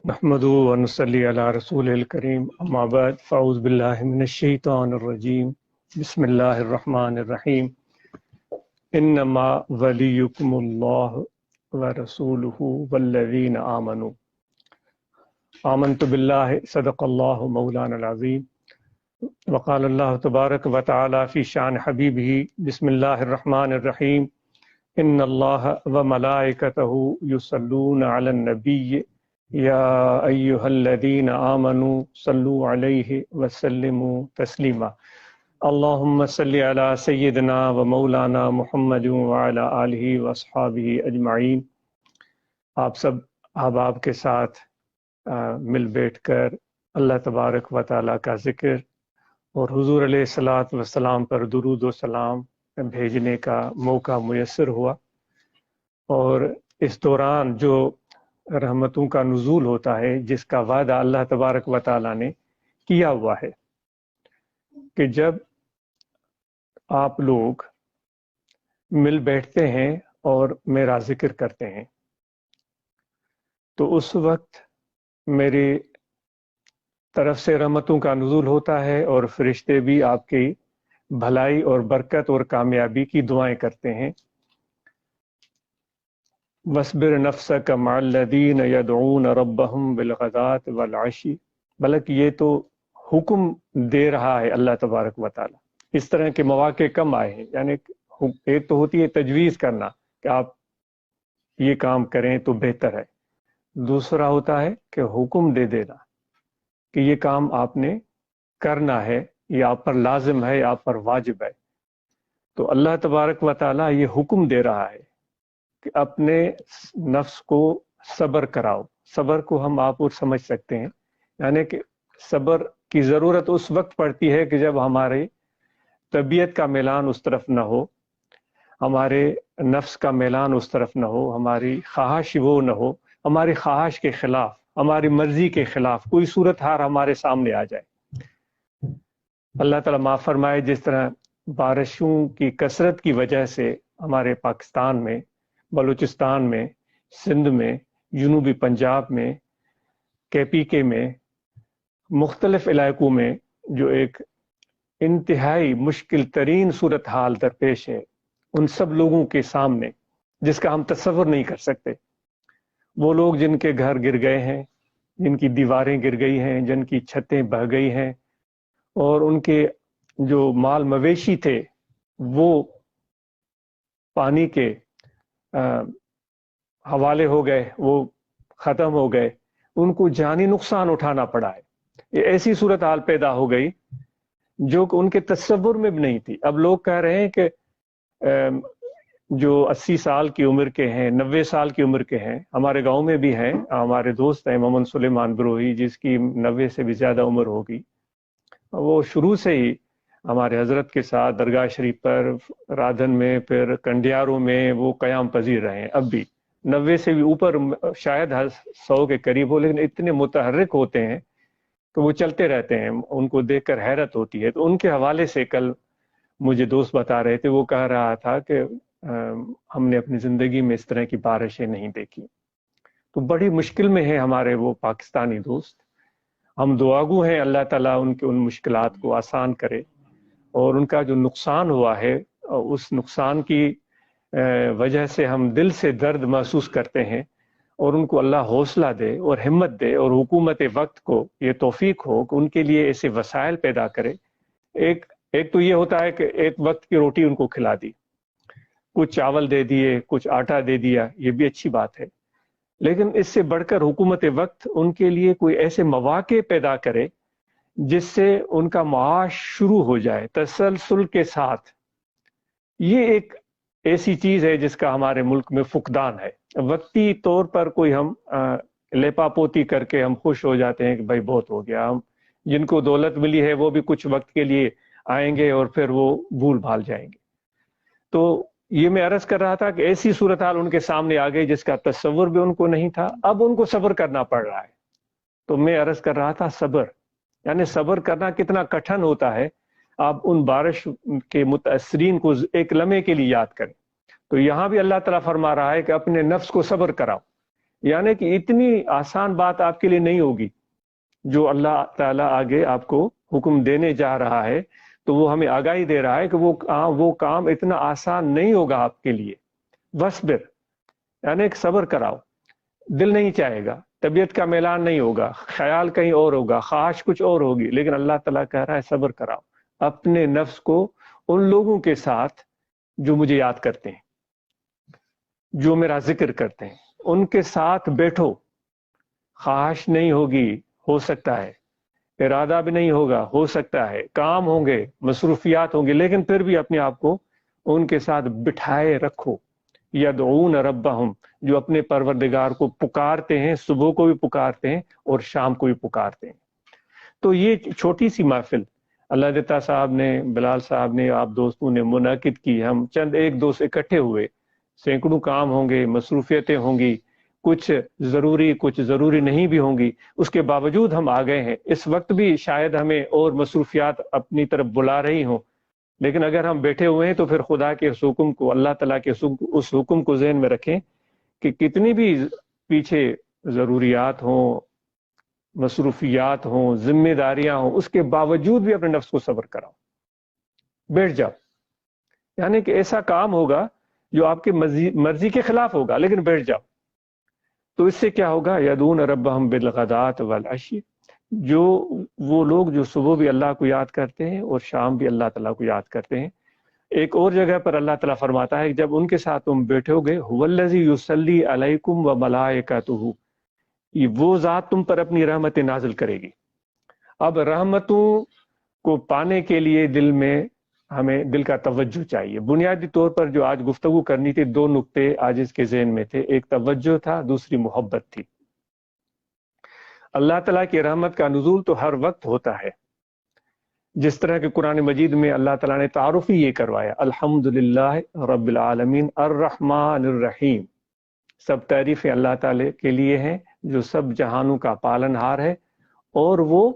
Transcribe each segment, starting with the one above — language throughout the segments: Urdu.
نحمدہ ونصلی علی رسول الکریم اما بعد فاعوذ باللہ من الشیطان الرجیم بسم اللہ الرحمن الرحیم انما ولیکم اللہ ورسولہ والذین آمنوا آمنت باللہ صدق اللہ مولانا العظیم وقال اللہ تبارک وتعالی فی شان حبیبہ بسم اللہ الرحمن الرحیم ان اللہ وملائکتہ یصلون علی النبی یا ایہا الذین آمنوا صلوا علیہ وسلموا تسلیما اللہم صلی علی سیدنا و مولانا محمد وعلی آلہ واصحابہ اجمعین۔ آپ سب احباب کے ساتھ مل بیٹھ کر اللہ تبارک و تعالیٰ کا ذکر اور حضور علیہ الصلوۃ والسلام پر درود و سلام بھیجنے کا موقع میسر ہوا، اور اس دوران جو رحمتوں کا نزول ہوتا ہے، جس کا وعدہ اللہ تبارک و تعالیٰ نے کیا ہوا ہے کہ جب آپ لوگ مل بیٹھتے ہیں اور میرا ذکر کرتے ہیں تو اس وقت میری طرف سے رحمتوں کا نزول ہوتا ہے، اور فرشتے بھی آپ کی بھلائی اور برکت اور کامیابی کی دعائیں کرتے ہیں۔ وَاصْبِرْ نَفْسَكَ مَعَ الَّذِينَ يَدْعُونَ رَبَّهُمْ بِالْغَدَاةِ وَالْعَشِيِّ، بلکہ یہ تو حکم دے رہا ہے اللہ تبارک و تعالیٰ۔ اس طرح کے مواقع کم آئے ہیں، یعنی ایک تو ہوتی ہے تجویز کرنا کہ آپ یہ کام کریں تو بہتر ہے، دوسرا ہوتا ہے کہ حکم دے دینا کہ یہ کام آپ نے کرنا ہے، یہ آپ پر لازم ہے، آپ پر واجب ہے۔ تو اللہ تبارک و تعالیٰ یہ حکم دے رہا ہے کہ اپنے نفس کو صبر کراؤ۔ صبر کو ہم آپ اور سمجھ سکتے ہیں، یعنی کہ صبر کی ضرورت اس وقت پڑتی ہے کہ جب ہمارے طبیعت کا میلان اس طرف نہ ہو، ہمارے نفس کا میلان اس طرف نہ ہو، ہماری خواہش وہ نہ ہو، ہماری خواہش کے خلاف، ہماری مرضی کے خلاف کوئی صورتحال ہمارے سامنے آ جائے۔ اللہ تعالیٰ معاف فرمائے، جس طرح بارشوں کی کثرت کی وجہ سے ہمارے پاکستان میں، بلوچستان میں، سندھ میں، جنوبی پنجاب میں، KPK میں، مختلف علاقوں میں جو ایک انتہائی مشکل ترین صورتحال درپیش ہے ان سب لوگوں کے سامنے، جس کا ہم تصور نہیں کر سکتے۔ وہ لوگ جن کے گھر گر گئے ہیں، جن کی دیواریں گر گئی ہیں، جن کی چھتیں بہہ گئی ہیں، اور ان کے جو مال مویشی تھے وہ پانی کے حوالے ہو گئے، وہ ختم ہو گئے، ان کو جانی نقصان اٹھانا پڑا ہے۔ یہ ایسی صورتحال پیدا ہو گئی جو کہ ان کے تصور میں بھی نہیں تھی۔ اب لوگ کہہ رہے ہیں کہ جو 80 سال کی عمر کے ہیں، 90 سال کی عمر کے ہیں، ہمارے گاؤں میں بھی ہیں، ہمارے دوست ہیں محمد سلیمان بروہی، جس کی 90 سے بھی زیادہ عمر ہوگی۔ وہ شروع سے ہی ہمارے حضرت کے ساتھ درگاہ شریف پر، رادھن میں، پھر کنڈیاروں میں وہ قیام پذیر رہے ہیں۔ اب بھی 90 سے بھی اوپر، شاید 100 کے قریب ہو، لیکن اتنے متحرک ہوتے ہیں کہ وہ چلتے رہتے ہیں، ان کو دیکھ کر حیرت ہوتی ہے۔ تو ان کے حوالے سے کل مجھے دوست بتا رہے تھے، وہ کہہ رہا تھا کہ ہم نے اپنی زندگی میں اس طرح کی بارشیں نہیں دیکھی۔ تو بڑی مشکل میں ہیں ہمارے وہ پاکستانی دوست۔ ہم دعاگو ہیں اللہ تعالیٰ ان کے ان مشکلات کو آسان کرے، اور ان کا جو نقصان ہوا ہے اس نقصان کی وجہ سے ہم دل سے درد محسوس کرتے ہیں، اور ان کو اللہ حوصلہ دے اور ہمت دے، اور حکومت وقت کو یہ توفیق ہو کہ ان کے لیے ایسے وسائل پیدا کرے۔ ایک تو یہ ہوتا ہے کہ ایک وقت کی روٹی ان کو کھلا دی، کچھ چاول دے دیے، کچھ آٹا دے دیا، یہ بھی اچھی بات ہے، لیکن اس سے بڑھ کر حکومت وقت ان کے لیے کوئی ایسے مواقع پیدا کرے جس سے ان کا معاش شروع ہو جائے تسلسل کے ساتھ۔ یہ ایک ایسی چیز ہے جس کا ہمارے ملک میں فقدان ہے۔ وقتی طور پر کوئی ہم لیپا پوتی کر کے ہم خوش ہو جاتے ہیں کہ بھائی بہت ہو گیا، ہم جن کو دولت ملی ہے وہ بھی کچھ وقت کے لیے آئیں گے اور پھر وہ بھول بھال جائیں گے۔ تو یہ میں عرض کر رہا تھا کہ ایسی صورتحال ان کے سامنے آ گئی جس کا تصور بھی ان کو نہیں تھا، اب ان کو صبر کرنا پڑ رہا ہے۔ تو میں عرض کر رہا تھا صبر، یعنی صبر کرنا کتنا کٹھن ہوتا ہے۔ آپ ان بارش کے متاثرین کو ایک لمحے کے لیے یاد کریں۔ تو یہاں بھی اللہ تعالیٰ فرما رہا ہے کہ اپنے نفس کو صبر کراؤ، یعنی کہ اتنی آسان بات آپ کے لیے نہیں ہوگی جو اللہ تعالیٰ آگے آپ کو حکم دینے جا رہا ہے، تو وہ ہمیں آگاہی دے رہا ہے کہ وہ کام اتنا آسان نہیں ہوگا آپ کے لیے. وصبر، یعنی کہ صبر کراؤ. دل نہیں چاہے گا، طبیعت کا میلان نہیں ہوگا، خیال کہیں اور ہوگا، خواہش کچھ اور ہوگی، لیکن اللہ تعالیٰ کہہ رہا ہے صبر کراؤ. اپنے نفس کو ان لوگوں کے ساتھ جو مجھے یاد کرتے ہیں، جو میرا ذکر کرتے ہیں، ان کے ساتھ بیٹھو. خواہش نہیں ہوگی، ہو سکتا ہے، ارادہ بھی نہیں ہوگا، ہو سکتا ہے، کام ہوں گے، مصروفیات ہوں گے، لیکن پھر بھی اپنے آپ کو ان کے ساتھ بٹھائے رکھو. یدعون ربہم، جو اپنے پروردگار کو پکارتے ہیں، صبح کو بھی پکارتے ہیں اور شام کو بھی پکارتے ہیں. تو یہ چھوٹی سی محفل اللہ دتا صاحب نے، بلال صاحب نے، آپ دوستوں نے منعقد کی. ہم چند ایک دو سے اکٹھے ہوئے، سینکڑوں کام ہوں گے، مصروفیتیں ہوں گی، کچھ ضروری نہیں بھی ہوں گی، اس کے باوجود ہم آ گئے ہیں. اس وقت بھی شاید ہمیں اور مصروفیات اپنی طرف بلا رہی ہوں، لیکن اگر ہم بیٹھے ہوئے ہیں تو پھر خدا کے حکم کو، اللہ تعالیٰ کے اس حکم کو ذہن میں رکھیں کہ کتنی بھی پیچھے ضروریات ہوں، مصروفیات ہوں، ذمہ داریاں ہوں، اس کے باوجود بھی اپنے نفس کو صبر کراؤ. بیٹھ جاؤ. یعنی کہ ایسا کام ہوگا جو آپ کی مرضی کے خلاف ہوگا، لیکن بیٹھ جاؤ. تو اس سے کیا ہوگا؟ یدعون ربہم بالغداۃ والعشی، جو وہ لوگ جو صبح بھی اللہ کو یاد کرتے ہیں اور شام بھی اللہ تعالیٰ کو یاد کرتے ہیں. ایک اور جگہ پر اللہ تعالیٰ فرماتا ہے کہ جب ان کے ساتھ تم بیٹھے ہوگے، هو الذی یصلی علیکم وملائکتہ، یہ وہ ذات تم پر اپنی رحمت نازل کرے گی. اب رحمتوں کو پانے کے لیے ہمیں دل کا توجہ چاہیے. بنیادی طور پر جو آج گفتگو کرنی تھی، دو نقطے آج اس کے ذہن میں تھے. ایک توجہ تھا، دوسری محبت تھی. اللہ تعالیٰ کی رحمت کا نزول تو ہر وقت ہوتا ہے، جس طرح کہ قرآن مجید میں اللہ تعالیٰ نے تعارف ہی یہ کروایا، الحمدللہ رب العالمین الرحمن الرحیم. سب تعریفیں اللہ تعالیٰ کے لیے ہیں جو سب جہانوں کا پالن ہار ہے، اور وہ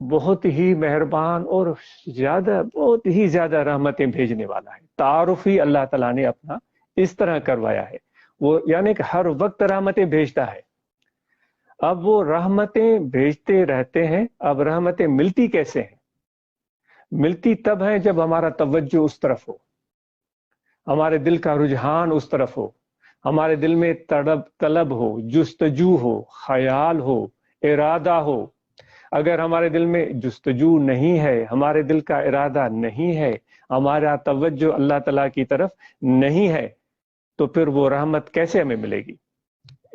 بہت ہی مہربان اور بہت ہی زیادہ رحمتیں بھیجنے والا ہے. تعارف ہی اللہ تعالیٰ نے اپنا اس طرح کروایا ہے. وہ یعنی کہ ہر وقت رحمتیں بھیجتا ہے. اب وہ رحمتیں بھیجتے رہتے ہیں. اب رحمتیں ملتی کیسے ہیں؟ ملتی تب ہیں جب ہمارا توجہ اس طرف ہو، ہمارے دل کا رجحان اس طرف ہو، ہمارے دل میں طلب ہو، جستجو ہو، خیال ہو، ارادہ ہو. اگر ہمارے دل میں جستجو نہیں ہے، ہمارے دل کا ارادہ نہیں ہے، ہمارا توجہ اللہ تعالیٰ کی طرف نہیں ہے، تو پھر وہ رحمت کیسے ہمیں ملے گی؟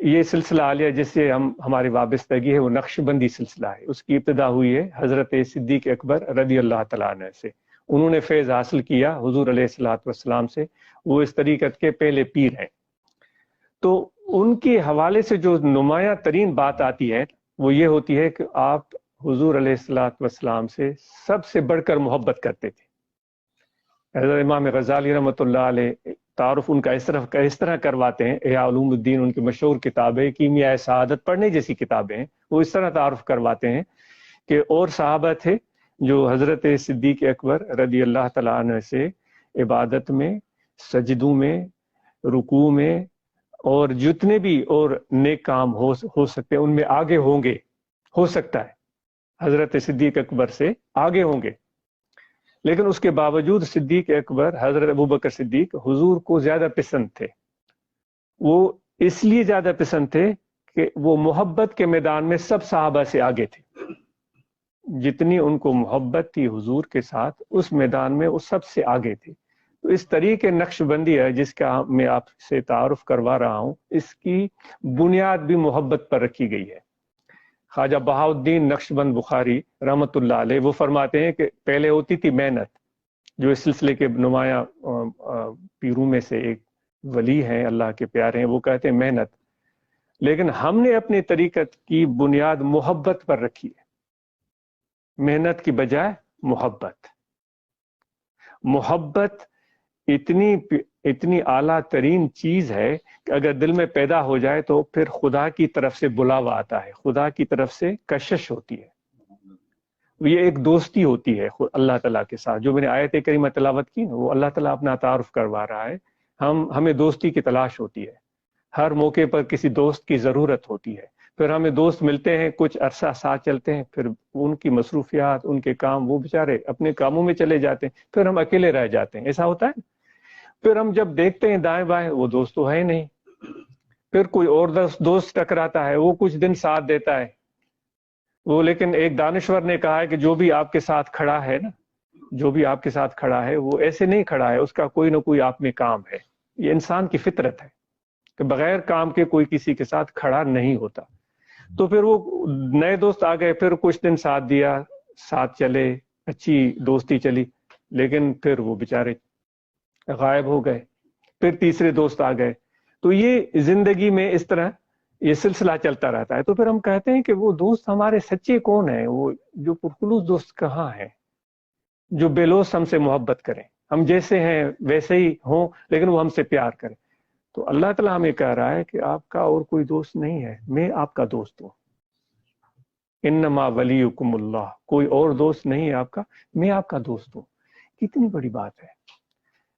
یہ سلسلہ عالیہ جس سے ہماری وابستگی ہے وہ نقش بندی سلسلہ ہے. اس کی ابتدا ہوئی ہے حضرت صدیق اکبر رضی اللہ تعالیٰ عنہ سے. انہوں نے فیض حاصل کیا حضور علیہ الصلوۃ والسلام سے. وہ اس طریقت کے پہلے پیر ہیں. تو ان کے حوالے سے جو نمایاں ترین بات آتی ہے وہ یہ ہوتی ہے کہ آپ حضور علیہ الصلوۃ والسلام سے سب سے بڑھ کر محبت کرتے تھے. حضرت امام غزالی رحمۃ اللہ علیہ تعارف ان کا اس طرح کرواتے ہیں. احیاء علوم الدین ان کی مشہور کتابیں، کیمیاء سعادت پڑھنے جیسی کتابیں ہیں، وہ اس طرح تعارف کرواتے ہیں کہ اور صحابہ تھے جو حضرت صدیق اکبر رضی اللہ تعالیٰ عنہ سے عبادت میں، سجدوں میں، رکوع میں اور جتنے بھی اور نیک کام ہو سکتے ہیں ان میں آگے ہوں گے. ہو سکتا ہے حضرت صدیق اکبر سے آگے ہوں گے، لیکن اس کے باوجود صدیق اکبر حضرت ابوبکر صدیق حضور کو زیادہ پسند تھے. وہ اس لیے زیادہ پسند تھے کہ وہ محبت کے میدان میں سب صحابہ سے آگے تھے. جتنی ان کو محبت تھی حضور کے ساتھ، اس میدان میں وہ سب سے آگے تھے. تو اس طریقے نقش بندی ہے جس کا میں آپ سے تعارف کروا رہا ہوں، اس کی بنیاد بھی محبت پر رکھی گئی ہے. خواجہ بہاؤالدین نقش بند بخاری رحمۃ اللہ علیہ وہ فرماتے ہیں کہ پہلے ہوتی تھی محنت، جو اس سلسلے کے نمایاں پیروں میں سے ایک ولی ہیں، اللہ کے پیارے ہیں، وہ کہتے ہیں محنت، لیکن ہم نے اپنی طریقت کی بنیاد محبت پر رکھی ہے. محنت کی بجائے محبت. محبت اتنی اعلیٰ ترین چیز ہے کہ اگر دل میں پیدا ہو جائے تو پھر خدا کی طرف سے بلاوا آتا ہے، خدا کی طرف سے کشش ہوتی ہے. یہ ایک دوستی ہوتی ہے اللہ تعالیٰ کے ساتھ. جو میں نے آیت کریمہ تلاوت کی وہ اللہ تعالیٰ اپنا تعارف کروا رہا ہے. ہمیں دوستی کی تلاش ہوتی ہے. ہر موقع پر کسی دوست کی ضرورت ہوتی ہے، پھر ہمیں دوست ملتے ہیں، کچھ عرصہ ساتھ چلتے ہیں، پھر ان کی مصروفیات، ان کے کام، وہ بیچارے اپنے کاموں میں چلے جاتے ہیں، پھر ہم اکیلے رہ جاتے ہیں، ایسا ہوتا ہے۔ پھر ہم جب دیکھتے ہیں دائیں بائیں، وہ دوست تو ہے نہیں، پھر کوئی اور دوست ٹکراتا ہے، وہ کچھ دن ساتھ دیتا ہے وہ، لیکن ایک دانشور نے کہا ہے کہ جو بھی آپ کے ساتھ کھڑا ہے نا، جو بھی آپ کے ساتھ کھڑا ہے وہ ایسے نہیں کھڑا ہے، اس کا کوئی نہ کوئی آپ میں کام ہے۔ یہ انسان کی فطرت ہے کہ بغیر کام کے کوئی کسی کے ساتھ کھڑا نہیں ہوتا۔ تو پھر وہ نئے دوست آ گئے، پھر کچھ دن ساتھ دیا، ساتھ چلے، اچھی دوستی چلی، لیکن پھر وہ بیچارے غائب ہو گئے، پھر تیسرے دوست آ گئے۔ تو یہ زندگی میں اس طرح یہ سلسلہ چلتا رہتا ہے۔ تو پھر ہم کہتے ہیں کہ وہ دوست ہمارے سچے کون ہیں، وہ جو پرخلوص دوست کہاں ہیں، جو بے لوث ہم سے محبت کریں، ہم جیسے ہیں ویسے ہی ہوں، لیکن وہ ہم سے پیار کریں۔ تو اللہ تعالیٰ ہمیں کہہ رہا ہے کہ آپ کا اور کوئی دوست نہیں ہے، میں آپ کا دوست ہوں۔ انما ولیکم اللہ، کوئی اور دوست نہیں ہے آپ کا، میں آپ کا دوست ہوں۔ کتنی بڑی بات ہے،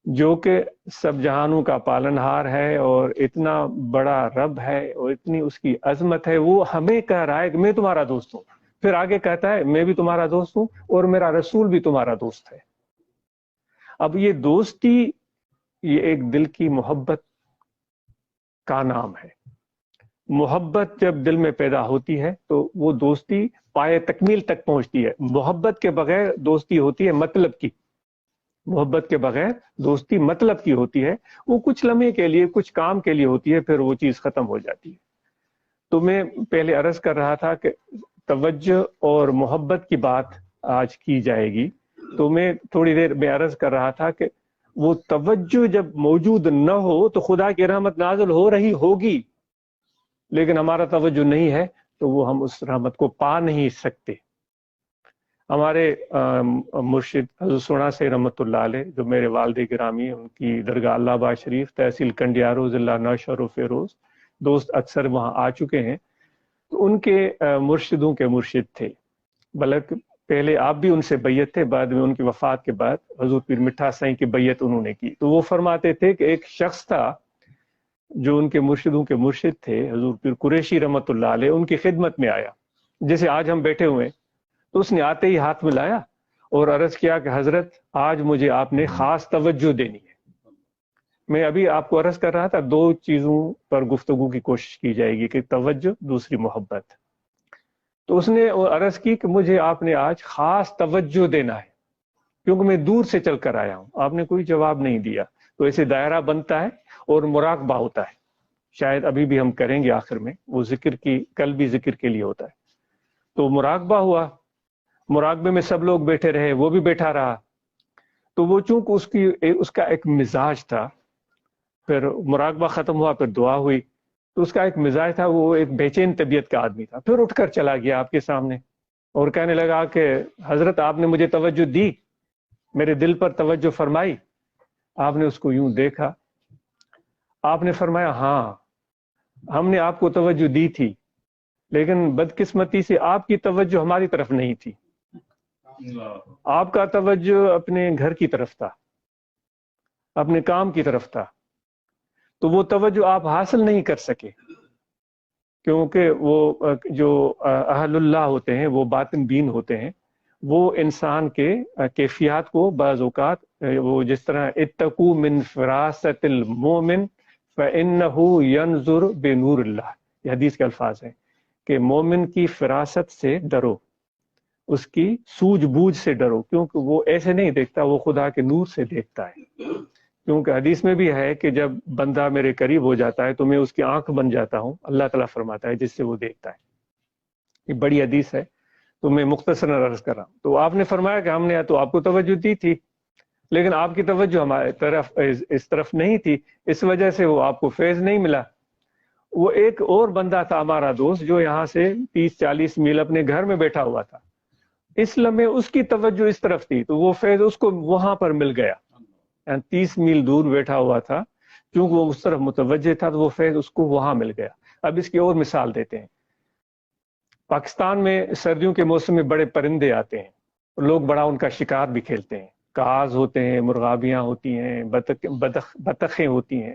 جو کہ سب جہانوں کا پالنہار ہے اور اتنا بڑا رب ہے اور اتنی اس کی عظمت ہے، وہ ہمیں کہہ رہا ہے کہ میں تمہارا دوست ہوں۔ پھر آگے کہتا ہے میں بھی تمہارا دوست ہوں اور میرا رسول بھی تمہارا دوست ہے۔ اب یہ دوستی، یہ ایک دل کی محبت کا نام ہے۔ محبت جب دل میں پیدا ہوتی ہے تو وہ دوستی پائے تکمیل تک پہنچتی ہے۔ محبت کے بغیر دوستی ہوتی ہے مطلب کی، محبت کے بغیر دوستی مطلب کی ہوتی ہے، وہ کچھ لمحے کے لیے، کچھ کام کے لیے ہوتی ہے، پھر وہ چیز ختم ہو جاتی ہے۔ تو میں پہلے عرض کر رہا تھا کہ توجہ اور محبت کی بات آج کی جائے گی، تو میں تھوڑی دیر میں عرض کر رہا تھا کہ وہ توجہ جب موجود نہ ہو تو خدا کی رحمت نازل ہو رہی ہوگی، لیکن ہمارا توجہ نہیں ہے تو وہ ہم اس رحمت کو پا نہیں سکتے۔ ہمارے مرشد حضرت سونا سے رحمۃ اللہ علیہ، جو میرے والد گرامی، ان کی درگاہ اللہ آباد شریف، تحصیل کنڈیارو، ضلع نوشہر و فیروز، دوست اکثر وہاں آ چکے ہیں۔ تو ان کے مرشدوں کے مرشد تھے، بلکہ پہلے آپ بھی ان سے بیعت تھے، بعد میں ان کی وفات کے بعد حضور پیر مٹھا سائیں کی بیعت انہوں نے کی۔ تو وہ فرماتے تھے کہ ایک شخص تھا جو ان کے مرشدوں کے مرشد تھے، حضور پیر قریشی رحمۃ اللہ علیہ، ان کی خدمت میں آیا، جیسے آج ہم بیٹھے ہوئے، تو اس نے آتے ہی ہاتھ ملایا اور عرض کیا کہ حضرت آج مجھے آپ نے خاص توجہ دینی ہے۔ میں ابھی آپ کو عرض کر رہا تھا، دو چیزوں پر گفتگو کی کوشش کی جائے گی، کہ توجہ، دوسری محبت۔ تو اس نے عرض کی کہ مجھے آپ نے آج خاص توجہ دینا ہے، کیونکہ میں دور سے چل کر آیا ہوں۔ آپ نے کوئی جواب نہیں دیا، تو ایسے دائرہ بنتا ہے اور مراقبہ ہوتا ہے، شاید ابھی بھی ہم کریں گے آخر میں، وہ ذکر کی، کل بھی ذکر کے لیے ہوتا ہے۔ تو مراقبہ ہوا، مراقبے میں سب لوگ بیٹھے رہے، وہ بھی بیٹھا رہا۔ تو وہ چونکہ اس کا ایک مزاج تھا، پھر مراقبہ ختم ہوا، پھر دعا ہوئی، تو اس کا ایک مزاج تھا، وہ ایک بے چین طبیعت کا آدمی تھا۔ پھر اٹھ کر چلا گیا آپ کے سامنے اور کہنے لگا کہ حضرت آپ نے مجھے توجہ دی، میرے دل پر توجہ فرمائی۔ آپ نے اس کو یوں دیکھا، آپ نے فرمایا ہاں ہم نے آپ کو توجہ دی تھی، لیکن بدقسمتی سے آپ کی توجہ ہماری طرف نہیں تھی، آپ کا توجہ اپنے گھر کی طرف تھا، اپنے کام کی طرف تھا، تو وہ توجہ آپ حاصل نہیں کر سکے، کیونکہ وہ جو اہل اللہ ہوتے ہیں، وہ باطن بین ہوتے ہیں، وہ انسان کے کیفیات کو بعض اوقات، وہ جس طرح اتقوا من فراست المومن فإنہ ینظر بنور اللہ، یہ حدیث کے الفاظ ہیں کہ مومن کی فراست سے ڈرو، اس کی سوجھ بوجھ سے ڈرو، کیونکہ وہ ایسے نہیں دیکھتا، وہ خدا کے نور سے دیکھتا ہے۔ کیونکہ حدیث میں بھی ہے کہ جب بندہ میرے قریب ہو جاتا ہے تو میں اس کی آنکھ بن جاتا ہوں، اللہ تعالیٰ فرماتا ہے، جس سے وہ دیکھتا ہے۔ یہ بڑی حدیث ہے، تو میں مختصر عرض کر رہا ہوں۔ تو آپ نے فرمایا کہ ہم نے تو آپ کو توجہ دی تھی، لیکن آپ کی توجہ ہمارے طرف اس طرف نہیں تھی، اس وجہ سے وہ آپ کو فیض نہیں ملا۔ وہ ایک اور بندہ تھا ہمارا دوست، جو یہاں سے 30-40 میل اپنے گھر میں بیٹھا ہوا تھا، اس لمحے اس کی توجہ اس طرف تھی، تو وہ فیض اس کو وہاں پر مل گیا، 30 میل دور بیٹھا ہوا تھا، کیونکہ وہ اس طرف متوجہ تھا، تو وہ فیض اس کو وہاں مل گیا۔ اب اس کی اور مثال دیتے ہیں۔ پاکستان میں سردیوں کے موسم میں بڑے پرندے آتے ہیں، لوگ بڑا ان کا شکار بھی کھیلتے ہیں، کاز ہوتے ہیں، مرغابیاں ہوتی ہیں، بطخیں ہوتی ہیں،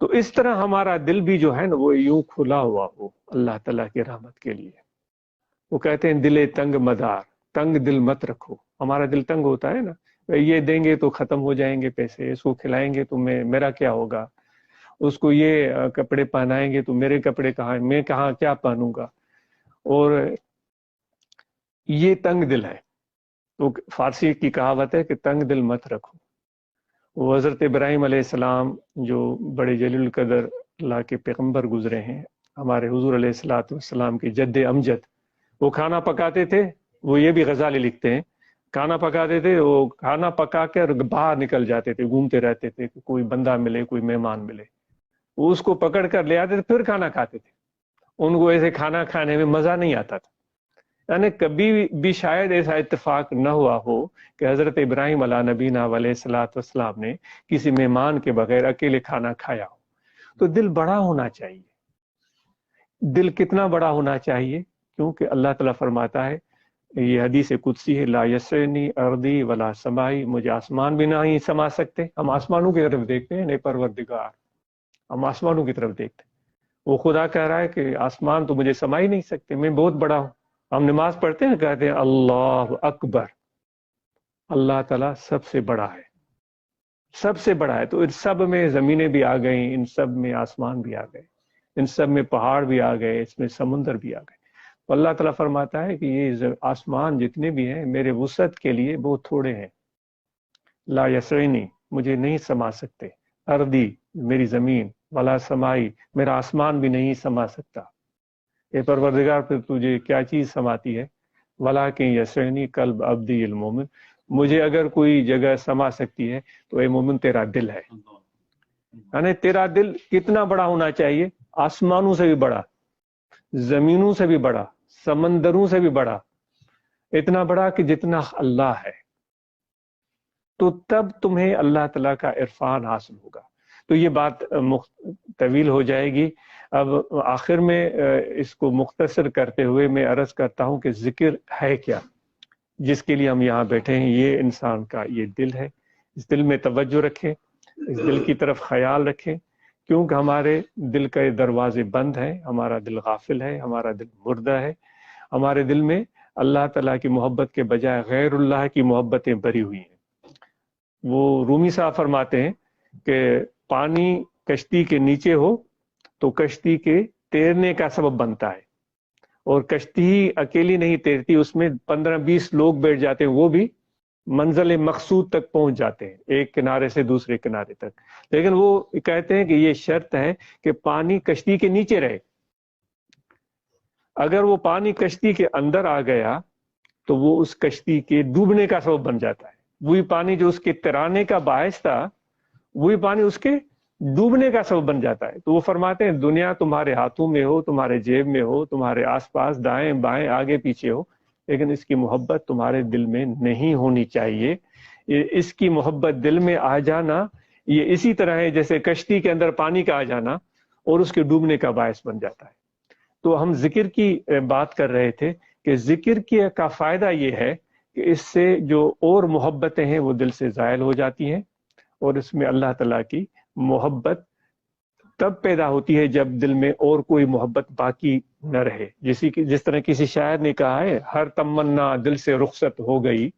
تو اس طرح ہمارا دل بھی جو ہے نا وہ یوں کھلا ہوا ہو اللہ تعالیٰ کی رحمت کے لیے. وہ کہتے ہیں دل تنگ مدار، تنگ دل مت رکھو. ہمارا دل تنگ ہوتا ہے نا، یہ دیں گے تو ختم ہو جائیں گے پیسے، اس کو کھلائیں گے تو میرا کیا ہوگا، اس کو یہ کپڑے پہنائیں گے تو میرے کپڑے کہاں، میں کہاں کیا پہنوں گا. اور یہ تنگ دل ہے. تو فارسی کی کہاوت ہے کہ تنگ دل مت رکھو. وہ حضرت ابراہیم علیہ السلام جو بڑے جلیل القدر اللہ کے پیغمبر گزرے ہیں، ہمارے حضور علیہ الصلوۃ والسلام کے جد امجد، وہ کھانا پکاتے تھے. وہ یہ بھی غزالی لکھتے ہیں، کھانا پکاتے تھے، وہ کھانا پکا کر باہر نکل جاتے تھے، گھومتے رہتے تھے کہ کوئی بندہ ملے، کوئی مہمان ملے، وہ اس کو پکڑ کر لے آتے تھے، پھر کھانا کھاتے تھے. ان کو ایسے کھانا کھانے میں مزہ نہیں آتا تھا. یعنی کبھی بھی شاید ایسا اتفاق نہ ہوا ہو کہ حضرت ابراہیم علیہ نبینا علیہ الصلوۃ والسلام نے کسی مہمان کے بغیر اکیلے کھانا کھایا ہو. تو دل بڑا ہونا چاہیے. دل کتنا بڑا ہونا چاہیے؟ کیونکہ اللہ تعالیٰ فرماتا ہے، یہ حدیث قدسی ہے، لا یسعنی ارضی ولا سمائی، مجھے آسمان بھی نہیں سما سکتے. ہم آسمانوں کی طرف دیکھتے ہیں، نہیں پروردگار، ہم آسمانوں کی طرف دیکھتے ہیں. وہ خدا کہہ رہا ہے کہ آسمان تو مجھے سما ہی نہیں سکتے، میں بہت بڑا ہوں. ہم نماز پڑھتے ہیں، کہتے ہیں اللہ اکبر، اللہ تعالیٰ سب سے بڑا ہے، سب سے بڑا ہے. تو ان سب میں زمینیں بھی آ گئیں، ان سب میں آسمان بھی آ گئے، ان سب میں پہاڑ بھی آ گئے، اس میں سمندر بھی آ گئے. تو اللہ تعالیٰ فرماتا ہے کہ یہ آسمان جتنے بھی ہیں میرے وسعت کے لیے بہت تھوڑے ہیں. لا یسعنی، مجھے نہیں سما سکتے. ارضی، میری زمین، ولا سمائی، میرا آسمان بھی نہیں سما سکتا. اے پروردگار، پھر تجھے کیا چیز سماتی ہے؟ ولاکن یسعنی قلب عبدی المومن، مجھے اگر کوئی جگہ سما سکتی ہے تو اے مومن تیرا دل ہے. یعنی تیرا دل کتنا بڑا ہونا چاہیے؟ آسمانوں سے بھی بڑا، زمینوں سے بھی بڑا، سمندروں سے بھی بڑا، اتنا بڑا کہ جتنا اللہ ہے. تو تب تمہیں اللہ تعالیٰ کا عرفان حاصل ہوگا. تو یہ بات طویل ہو جائے گی. اب آخر میں اس کو مختصر کرتے ہوئے میں عرض کرتا ہوں کہ ذکر ہے کیا، جس کے لیے ہم یہاں بیٹھے ہیں. یہ انسان کا یہ دل ہے. اس دل میں توجہ رکھیں، اس دل کی طرف خیال رکھیں، کیونکہ ہمارے دل کے دروازے بند ہیں. ہمارا دل غافل ہے، ہمارا دل مردہ ہے. ہمارے دل میں اللہ تعالیٰ کی محبت کے بجائے غیر اللہ کی محبتیں بری ہوئی ہیں. وہ رومی صاحب فرماتے ہیں کہ پانی کشتی کے نیچے ہو تو کشتی کے تیرنے کا سبب بنتا ہے، اور کشتی ہی اکیلی نہیں تیرتی، اس میں 15-20 لوگ بیٹھ جاتے ہیں، وہ بھی منزل مقصود تک پہنچ جاتے ہیں، ایک کنارے سے دوسرے کنارے تک. لیکن وہ کہتے ہیں کہ یہ شرط ہے کہ پانی کشتی کے نیچے رہے. اگر وہ پانی کشتی کے اندر آ گیا تو وہ اس کشتی کے ڈوبنے کا سبب بن جاتا ہے. وہی پانی جو اس کے ترانے کا باعث تھا، وہی پانی اس کے ڈوبنے کا سبب بن جاتا ہے. تو وہ فرماتے ہیں دنیا تمہارے ہاتھوں میں ہو، تمہارے جیب میں ہو، تمہارے آس پاس دائیں بائیں آگے پیچھے ہو، لیکن اس کی محبت تمہارے دل میں نہیں ہونی چاہیے. اس کی محبت دل میں آ جانا یہ اسی طرح ہے جیسے کشتی کے اندر پانی کا آ جانا اور اس کے ڈوبنے کا باعث بن جاتا ہے. تو ہم ذکر کی بات کر رہے تھے کہ ذکر کا فائدہ یہ ہے کہ اس سے جو اور محبتیں ہیں وہ دل سے زائل ہو جاتی ہیں، اور اس میں اللہ تعالیٰ کی محبت تب پیدا ہوتی ہے جب دل میں اور کوئی محبت باقی نہ رہے. جس طرح کسی شاعر نے کہا ہے، ہر تمنا دل سے رخصت ہو گئی،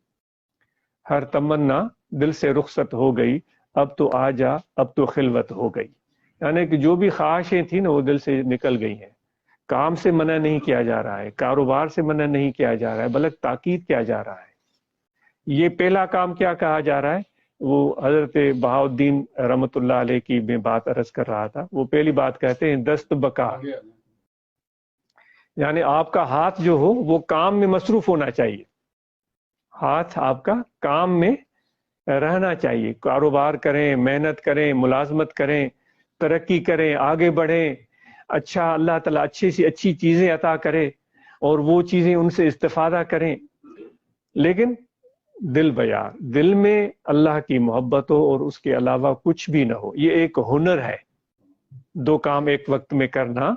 ہر تمنا دل سے رخصت ہو گئی، اب تو آ جا اب تو خلوت ہو گئی. یعنی کہ جو بھی خواہشیں تھیں نا وہ دل سے نکل گئی ہیں. کام سے منع نہیں کیا جا رہا ہے، کاروبار سے منع نہیں کیا جا رہا ہے، بلکہ تاکید کیا جا رہا ہے. یہ پہلا کام کیا کہا جا رہا ہے؟ وہ حضرت بہاؤالدین رحمۃ اللہ علیہ کی میں بات عرض کر رہا تھا. وہ پہلی بات کہتے ہیں دست بکا، یعنی آپ کا ہاتھ جو ہو وہ کام میں مصروف ہونا چاہیے. ہاتھ آپ کا کام میں رہنا چاہیے. کاروبار کریں، محنت کریں، ملازمت کریں، ترقی کریں، آگے بڑھیں. اچھا، اللہ تعالیٰ اچھی سی اچھی چیزیں عطا کرے اور وہ چیزیں ان سے استفادہ کریں، لیکن دل بیار، دل میں اللہ کی محبت ہو اور اس کے علاوہ کچھ بھی نہ ہو. یہ ایک ہنر ہے. 2 کام ایک وقت میں کرنا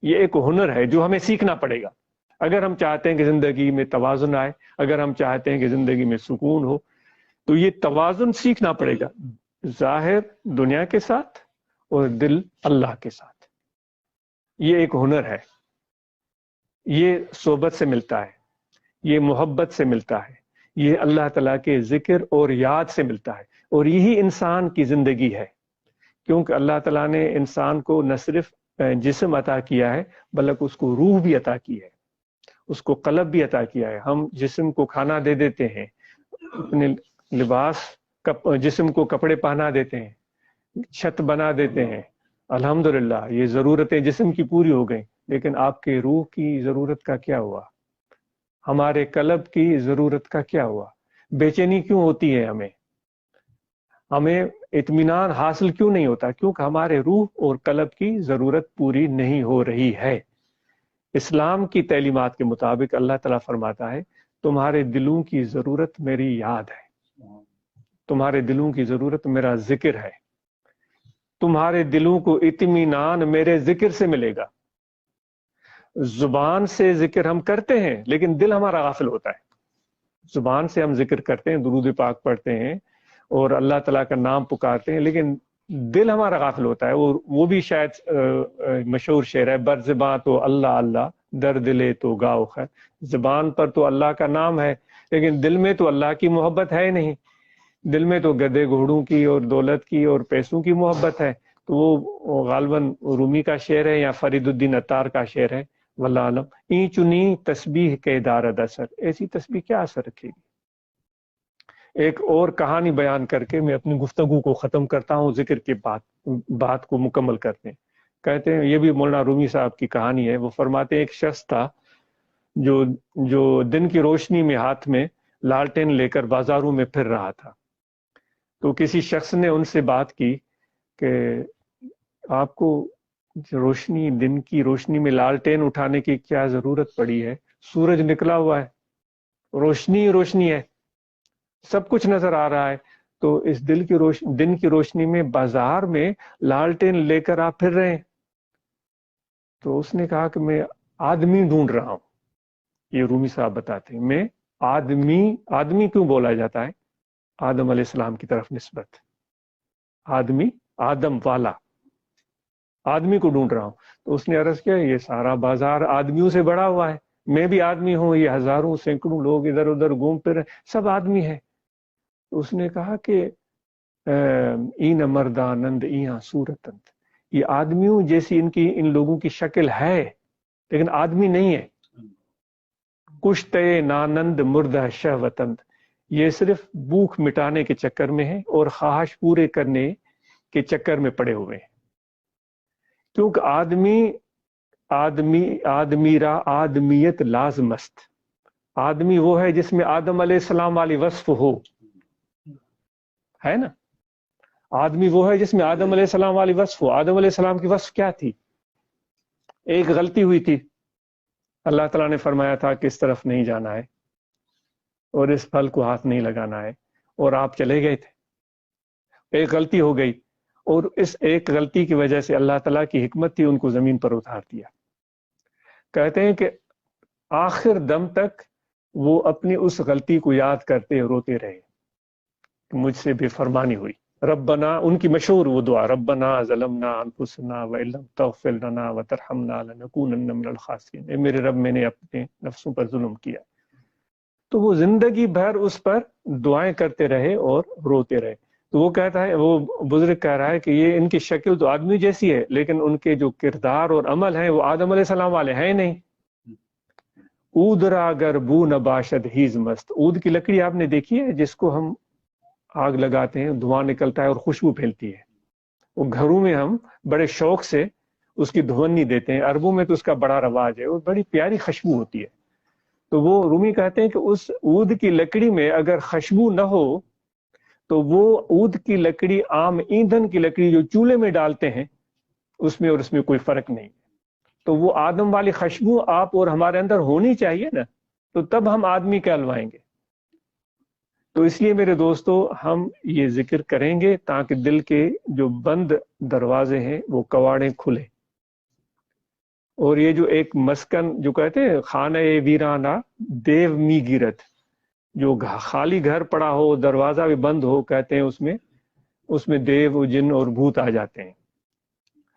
یہ ایک ہنر ہے جو ہمیں سیکھنا پڑے گا. اگر ہم چاہتے ہیں کہ زندگی میں توازن آئے، اگر ہم چاہتے ہیں کہ زندگی میں سکون ہو، تو یہ توازن سیکھنا پڑے گا، ظاہر دنیا کے ساتھ اور دل اللہ کے ساتھ. یہ ایک ہنر ہے، یہ صحبت سے ملتا ہے، یہ محبت سے ملتا ہے، یہ اللہ تعالیٰ کے ذکر اور یاد سے ملتا ہے، اور یہی انسان کی زندگی ہے. کیونکہ اللہ تعالیٰ نے انسان کو نہ صرف جسم عطا کیا ہے بلکہ اس کو روح بھی عطا کی ہے، اس کو قلب بھی عطا کیا ہے. ہم جسم کو کھانا دے دیتے ہیں، اپنے لباس جسم کو کپڑے پہنا دیتے ہیں، چھت بنا دیتے ہیں، الحمدللہ یہ ضرورتیں جسم کی پوری ہو گئیں، لیکن آپ کے روح کی ضرورت کا کیا ہوا؟ ہمارے قلب کی ضرورت کا کیا ہوا؟ بے چینی کیوں ہوتی ہے ہمیں اطمینان حاصل کیوں نہیں ہوتا؟ کیونکہ ہمارے روح اور قلب کی ضرورت پوری نہیں ہو رہی ہے. اسلام کی تعلیمات کے مطابق اللہ تعالیٰ فرماتا ہے تمہارے دلوں کی ضرورت میری یاد ہے، تمہارے دلوں کی ضرورت میرا ذکر ہے، تمہارے دلوں کو اطمینان میرے ذکر سے ملے گا. زبان سے ذکر ہم کرتے ہیں لیکن دل ہمارا غافل ہوتا ہے. زبان سے ہم ذکر کرتے ہیں، درود پاک پڑھتے ہیں اور اللہ تعالیٰ کا نام پکارتے ہیں، لیکن دل ہمارا غافل ہوتا ہے. وہ بھی شاید مشہور شعر ہے، بر زباں تو اللہ اللہ، در دلے تو گاؤ خیر. زبان پر تو اللہ کا نام ہے لیکن دل میں تو اللہ کی محبت ہے نہیں. دل میں تو گدے گھوڑوں کی اور دولت کی اور پیسوں کی محبت ہے. تو وہ غالباً رومی کا شعر ہے یا فرید الدین عطار کا شعر ہے، واللہ عالم. این چنی تسبیح کے دارد اثر، ایسی تسبیح کیا اثر رکھے گی؟ ایک اور کہانی بیان کر کے میں اپنی گفتگو کو ختم کرتا ہوں، ذکر کے بات کو مکمل کرتے ہیں. کہتے ہیں، یہ بھی مولانا رومی صاحب کی کہانی ہے. وہ فرماتے ہیں ایک شخص تھا جو دن کی روشنی میں ہاتھ میں لالٹین لے کر بازاروں میں پھر رہا تھا. تو کسی شخص نے ان سے بات کی کہ آپ کو روشنی، دن کی روشنی میں لالٹین اٹھانے کی کیا ضرورت پڑی ہے؟ سورج نکلا ہوا ہے، روشنی روشنی ہے، سب کچھ نظر آ رہا ہے. تو اس دن کی روشنی میں بازار میں لالٹین لے کر آپ پھر رہے ہیں. تو اس نے کہا کہ میں آدمی ڈھونڈ رہا ہوں. یہ رومی صاحب بتاتے ہیں، میں آدمی کیوں بولا جاتا ہے؟ آدم علیہ السلام کی طرف نسبت. آدمی، آدم والا، آدمی کو ڈھونڈ رہا ہوں. تو اس نے عرض کیا یہ سارا بازار آدمیوں سے بڑا ہوا ہے، میں بھی آدمی ہوں، یہ ہزاروں سینکڑوں لوگ ادھر ادھر گھوم پھر سب آدمی ہیں. تو اس نے کہا کہ این مردانند ایاں صورتند، یہ آدمیوں جیسی ان لوگوں کی شکل ہے لیکن آدمی نہیں ہے. کشتے نانند مردہ شہوتند، یہ صرف بھوک مٹانے کے چکر میں ہے اور خواہش پورے کرنے کے چکر میں پڑے ہوئے ہیں. کیونکہ آدمیت لازم است. آدمی وہ ہے جس میں آدم علیہ السلام والی وصف ہو، ہے نا؟ آدمی وہ ہے جس میں آدم علیہ السلام والی وصف ہو. آدم علیہ السلام کی وصف کیا تھی؟ ایک غلطی ہوئی تھی، اللہ تعالیٰ نے فرمایا تھا کہ اس طرف نہیں جانا ہے اور اس پھل کو ہاتھ نہیں لگانا ہے، اور آپ چلے گئے تھے. ایک غلطی ہو گئی اور اس ایک غلطی کی وجہ سے اللہ تعالیٰ کی حکمت تھی، ان کو زمین پر اتار دیا. کہتے ہیں کہ آخر دم تک وہ اپنی اس غلطی کو یاد کرتے روتے رہے کہ مجھ سے بے فرمانی ہوئی. ربنا، ان کی مشہور وہ دعا، ربنا ظلمنا انفسنا وان لم تغفر لنا وترحمنا لنکونن من الخاسرین، اے میرے رب میں نے اپنے نفسوں پر ظلم کیا. تو وہ زندگی بھر اس پر دعائیں کرتے رہے اور روتے رہے. تو وہ کہتا ہے، وہ بزرگ کہہ رہا ہے کہ یہ ان کی شکل تو آدمی جیسی ہے لیکن ان کے جو کردار اور عمل ہیں وہ آدم علیہ السلام والے ہیں نہیں. اود را گر بو نباشد ہیز مست، اود کی لکڑی آپ نے دیکھی ہے جس کو ہم آگ لگاتے ہیں، دھواں نکلتا ہے اور خوشبو پھیلتی ہے. وہ گھروں میں ہم بڑے شوق سے اس کی دھونی دیتے ہیں، عربوں میں تو اس کا بڑا رواج ہے، وہ بڑی پیاری خوشبو ہوتی ہے. تو وہ رومی کہتے ہیں کہ اس عود کی لکڑی میں اگر خوشبو نہ ہو تو وہ عود کی لکڑی عام ایندھن کی لکڑی جو چولہے میں ڈالتے ہیں اس میں کوئی فرق نہیں. تو وہ آدم والی خوشبو آپ اور ہمارے اندر ہونی چاہیے نا، تو تب ہم آدمی کہلوائیں گے. تو اس لیے میرے دوستو ہم یہ ذکر کریں گے تاکہ دل کے جو بند دروازے ہیں وہ کواڑیں کھلیں. اور یہ جو ایک مسکن جو کہتے ہیں خانہ ویرانہ دیو می گیرت، جو خالی گھر پڑا ہو، دروازہ بھی بند ہو، کہتے ہیں اس میں دیو جن اور بھوت آ جاتے ہیں.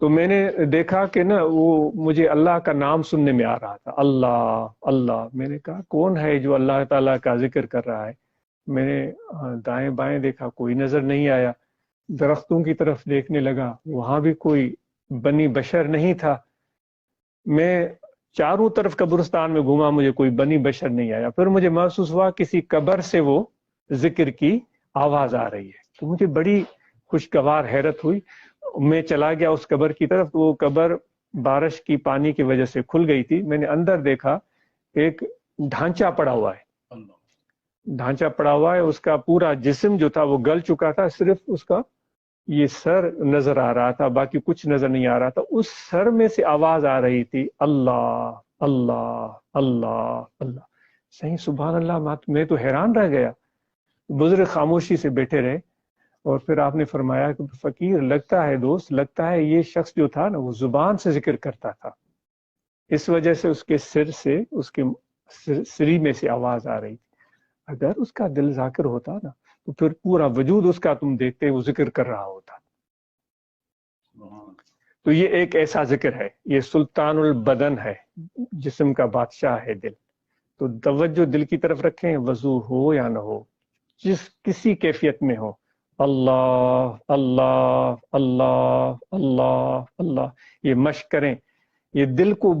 تو میں نے دیکھا کہ نا وہ مجھے اللہ کا نام سننے میں آ رہا تھا، اللہ اللہ. میں نے کہا کون ہے جو اللہ تعالیٰ کا ذکر کر رہا ہے؟ میں نے دائیں بائیں دیکھا، کوئی نظر نہیں آیا. درختوں کی طرف دیکھنے لگا، وہاں بھی کوئی بنی بشر نہیں تھا. میں چاروں طرف قبرستان میں گھوما، مجھے کوئی بنی بشر نہیں آیا. پھر مجھے محسوس ہوا کسی قبر سے وہ ذکر کی آواز آ رہی ہے. تو مجھے بڑی خوشگوار حیرت ہوئی. میں چلا گیا اس قبر کی طرف. وہ قبر بارش کی پانی کی وجہ سے کھل گئی تھی. میں نے اندر دیکھا ایک ڈھانچہ پڑا ہوا ہے، ڈھانچہ پڑا ہوا ہے. اس کا پورا جسم جو تھا وہ گل چکا تھا، صرف اس کا یہ سر نظر آ رہا تھا، باقی کچھ نظر نہیں آ رہا تھا. اس سر میں سے آواز آ رہی تھی، اللہ اللہ اللہ اللہ. صحیح، سبحان اللہ. میں تو حیران رہ گیا. بزرگ خاموشی سے بیٹھے رہے، اور پھر آپ نے فرمایا کہ فقیر، لگتا ہے دوست، لگتا ہے یہ شخص جو تھا نا وہ زبان سے ذکر کرتا تھا، اس وجہ سے اس کے سر سے، اس کے سری میں سے آواز آ رہی تھی. اگر اس کا دل ذاکر ہوتا نا تو پھر پورا وجود اس کا تم دیکھتے وہ ذکر کر رہا ہوتا. تو یہ ایک ایسا ذکر ہے، یہ سلطان البدن ہے، جسم کا بادشاہ ہے دل. تو توجہ دل کی طرف رکھیں، وضو ہو یا نہ ہو، جس کسی کیفیت میں ہو، اللہ اللہ اللہ اللہ اللہ، یہ مشق کریں. یہ دل کو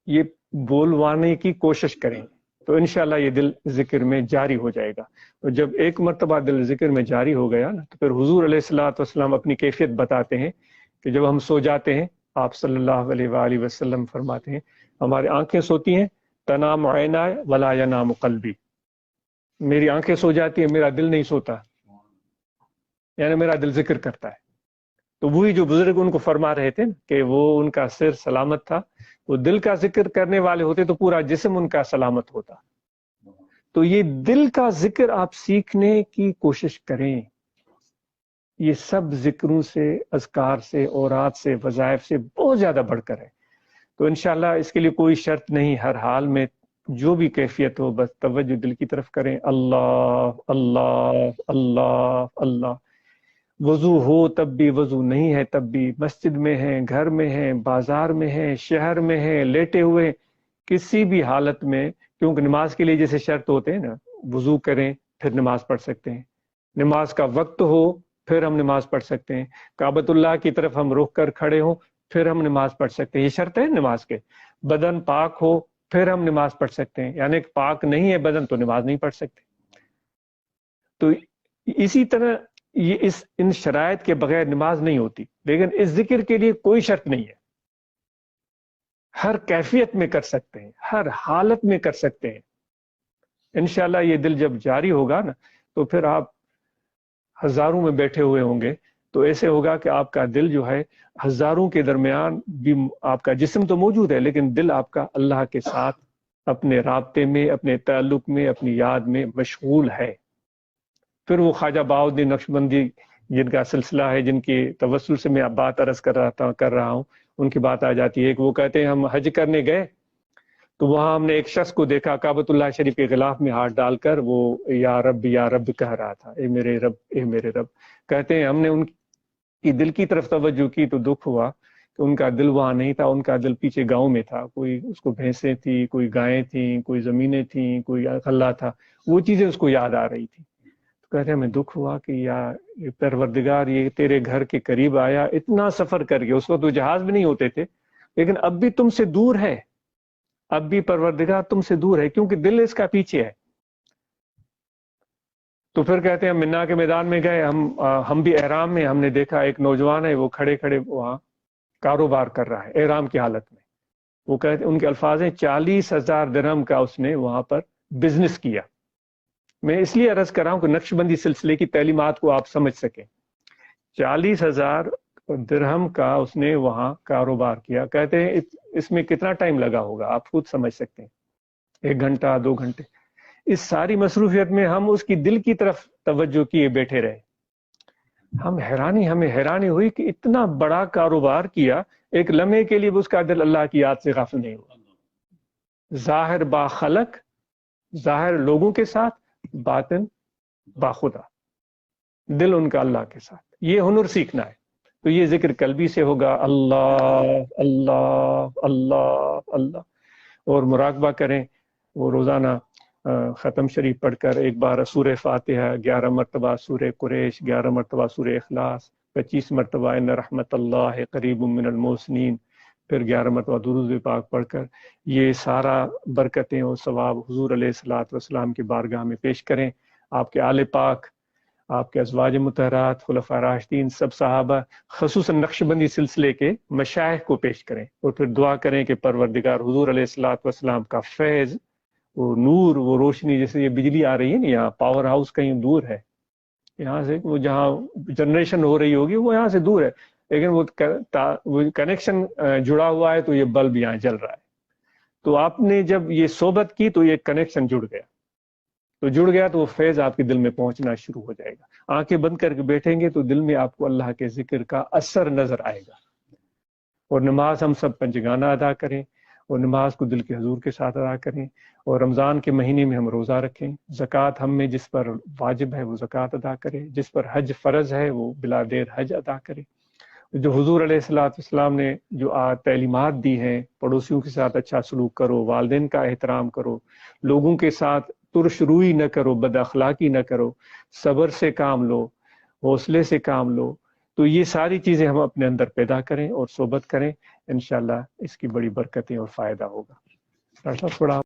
یہ بولوانے کی کوشش کریں تو انشاءاللہ یہ دل ذکر میں جاری ہو جائے گا. اور جب ایک مرتبہ دل ذکر میں جاری ہو گیا نا تو پھر حضور علیہ الصلوۃ والسلام اپنی کیفیت بتاتے ہیں کہ جب ہم سو جاتے ہیں، آپ صلی اللہ علیہ وآلہ وسلم فرماتے ہیں ہماری آنکھیں سوتی ہیں، تنام عینائی ولا ینام قلبی، میری آنکھیں سو جاتی ہیں، میرا دل نہیں سوتا، یعنی میرا دل ذکر کرتا ہے. تو وہی جو بزرگ ان کو فرما رہے تھے کہ وہ ان کا سر سلامت تھا، وہ دل کا ذکر کرنے والے ہوتے تو پورا جسم ان کا سلامت ہوتا. تو یہ دل کا ذکر آپ سیکھنے کی کوشش کریں. یہ سب ذکروں سے، اذکار سے، اورات سے، وظائف سے بہت زیادہ بڑھ کر ہے. تو انشاءاللہ اس کے لیے کوئی شرط نہیں، ہر حال میں جو بھی کیفیت ہو بس توجہ دل کی طرف کریں، اللہ اللہ اللہ اللہ. وضو ہو تب بھی، وضو نہیں ہے تب بھی، مسجد میں ہیں، گھر میں ہیں، بازار میں ہیں، شہر میں ہیں، لیٹے ہوئے، کسی بھی حالت میں. کیونکہ نماز کے لیے جیسے شرط ہوتے ہیں نا، وضو کریں پھر نماز پڑھ سکتے ہیں، نماز کا وقت ہو پھر ہم نماز پڑھ سکتے ہیں، کعبۃ اللہ کی طرف ہم رخ کر کھڑے ہوں پھر ہم نماز پڑھ سکتے ہیں. یہ شرط ہے نماز کے. بدن پاک ہو پھر ہم نماز پڑھ سکتے ہیں، یعنی پاک نہیں ہے بدن تو نماز نہیں پڑھ سکتے. تو اسی طرح یہ ان شرائط کے بغیر نماز نہیں ہوتی. لیکن اس ذکر کے لیے کوئی شرط نہیں ہے، ہر کیفیت میں کر سکتے ہیں، ہر حالت میں کر سکتے ہیں. انشاءاللہ یہ دل جب جاری ہوگا نا تو پھر آپ ہزاروں میں بیٹھے ہوئے ہوں گے تو ایسے ہوگا کہ آپ کا دل جو ہے ہزاروں کے درمیان بھی، آپ کا جسم تو موجود ہے لیکن دل آپ کا اللہ کے ساتھ اپنے رابطے میں، اپنے تعلق میں، اپنی یاد میں مشغول ہے. پھر وہ خواجہ بہاؤالدین نقشبندی جن کا سلسلہ ہے، جن کی توسل سے میں بات عرض کر رہا ہوں، ان کی بات آ جاتی ہے کہ وہ کہتے ہیں ہم حج کرنے گئے تو وہاں ہم نے ایک شخص کو دیکھا کعبۃ اللہ شریف کے غلاف میں ہاتھ ڈال کر وہ یا رب کہہ رہا تھا، اے میرے رب اے میرے رب. کہتے ہیں ہم نے ان کی دل کی طرف توجہ کی تو دکھ ہوا کہ ان کا دل وہاں نہیں تھا، ان کا دل پیچھے گاؤں میں تھا. کوئی اس کو بھینسیں تھیں، کوئی گائیں تھیں، کوئی زمینیں تھیں، کوئی غلہ تھا، وہ چیزیں اس کو یاد آ رہی تھی. کہتے ہیں ہمیں دکھ ہوا کہ یا پروردگار یہ تیرے گھر کے قریب آیا، اتنا سفر کر کے، اس وقت تو جہاز بھی نہیں ہوتے تھے، لیکن اب بھی تم سے دور ہے، اب بھی پروردگار تم سے دور ہے کیونکہ دل اس کا پیچھے ہے. تو پھر کہتے ہیں منا کے میدان میں گئے، ہم بھی احرام میں، ہم نے دیکھا ایک نوجوان ہے وہ کھڑے کھڑے وہاں کاروبار کر رہا ہے احرام کی حالت میں. وہ کہتے ان کے الفاظ ہیں 40,000 درہم کا اس نے وہاں پر بزنس کیا. میں اس لیے عرض کر رہا ہوں کہ نقشبندی سلسلے کی تعلیمات کو آپ سمجھ سکیں. 40,000 درہم کا اس نے وہاں کاروبار کیا. کہتے ہیں اس میں کتنا ٹائم لگا ہوگا آپ خود سمجھ سکتے ہیں، 1 گھنٹہ 2 گھنٹے. اس ساری مصروفیت میں ہم اس کی دل کی طرف توجہ کیے بیٹھے رہے. ہمیں حیرانی ہوئی کہ اتنا بڑا کاروبار کیا، ایک لمحے کے لیے بھی اس کا دل اللہ کی یاد سے غافل نہیں ہوا. ظاہر با خلق، ظاہر لوگوں کے ساتھ، باطن با خدا، دل ان کا اللہ کے ساتھ. یہ ہنر سیکھنا ہے. تو یہ ذکر قلبی سے ہوگا، اللہ اللہ اللہ اللہ، اور مراقبہ کریں، وہ روزانہ ختم شریف پڑھ کر ایک بار سورہ فاتحہ 11 مرتبہ، سورہ قریش 11 مرتبہ، سورہ اخلاص 25 مرتبہ، ان رحمت اللہ قریب من المحسنین، پھر 11 مرتبہ درود پاک پڑھ کر یہ سارا برکتیں اور ثواب حضور علیہ الصلوۃ والسلام کی بارگاہ میں پیش کریں، آپ کے آل پاک، آپ کے ازواج مطہرات، خلفاء راشدین، سب صحابہ، خصوصاً نقشبندی سلسلے کے مشائخ کو پیش کریں، اور پھر دعا کریں کہ پروردگار حضور علیہ الصلوۃ والسلام کا فیض، وہ نور، وہ روشنی، جیسے یہ بجلی آ رہی ہے نا، یہاں پاور ہاؤس کہیں دور ہے یہاں سے، وہ جہاں جنریشن ہو رہی ہوگی وہ یہاں سے دور ہے، لیکن وہ کنیکشن جڑا ہوا ہے، تو یہ بلب یہاں جل رہا ہے۔ تو آپ نے جب یہ صحبت کی تو یہ کنیکشن جڑ گیا، تو وہ فیض آپ کے دل میں پہنچنا شروع ہو جائے گا۔ آنکھیں بند کر کے بیٹھیں گے تو دل میں آپ کو اللہ کے ذکر کا اثر نظر آئے گا۔ اور نماز ہم سب پنجگانہ ادا کریں، اور نماز کو دل کے حضور کے ساتھ ادا کریں، اور رمضان کے مہینے میں ہم روزہ رکھیں، زکوٰۃ ہم میں جس پر واجب ہے وہ زکوٰۃ ادا کرے، جس پر حج فرض ہے وہ بلا دیر حج ادا کرے۔ جو حضور علیہ السلام نے جو تعلیمات دی ہیں، پڑوسیوں کے ساتھ اچھا سلوک کرو، والدین کا احترام کرو، لوگوں کے ساتھ ترش روئی نہ کرو، بد اخلاقی نہ کرو، صبر سے کام لو، حوصلے سے کام لو، تو یہ ساری چیزیں ہم اپنے اندر پیدا کریں اور صحبت کریں، انشاءاللہ اس کی بڑی برکتیں اور فائدہ ہوگا۔ ڈاکٹر صاحب تھوڑا